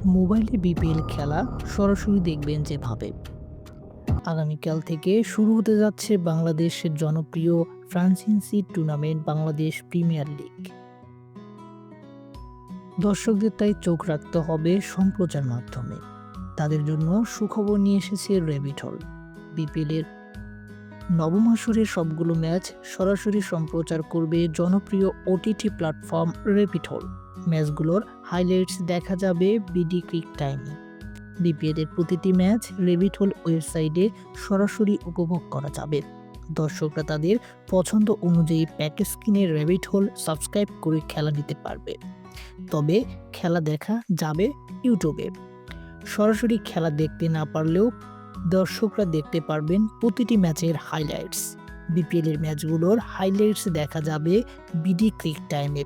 মোবাইলে বিপিএল খেলা সরাসরি দেখবেন যেভাবে। আগামীকাল থেকে শুরু হতে যাচ্ছে বাংলাদেশের জনপ্রিয় franchise tournament Bangladesh premier league. দর্শকদের তাই চোখ রাখতে হবে সম্প্রচার মাধ্যমে। তাদের জন্য সুখবর নিয়ে এসেছে রেবিটল। বিপিএল এর নবম আসরের সবগুলো ম্যাচ সরাসরি সম্প্রচার করবে জনপ্রিয় ওটিটি প্ল্যাটফর্ম রেবিটল। ম্যাচগুলোর হাইলাইটস দেখা যাবে বিডি ক্রিক টাইমে। বিপিএল এর প্রতিটি ম্যাচ রেবিটল ওয়েবসাইটে সরাসরি উপভোগ করা যাবে। দর্শকরা তাদের পছন্দ অনুযায়ী প্যাকেজ কিনে রেবিটল সাবস্ক্রাইব করে খেলা নিতে পারবে। তবে খেলা দেখা যাবে ইউটিউবে। সরাসরি খেলা দেখতে না পারলেও দর্শকরা দেখতে পারবেন প্রতিটি ম্যাচের হাইলাইটস। বিপিএল এর ম্যাচগুলোর হাইলাইটস দেখা যাবে বিডি ক্রিক টাইমে।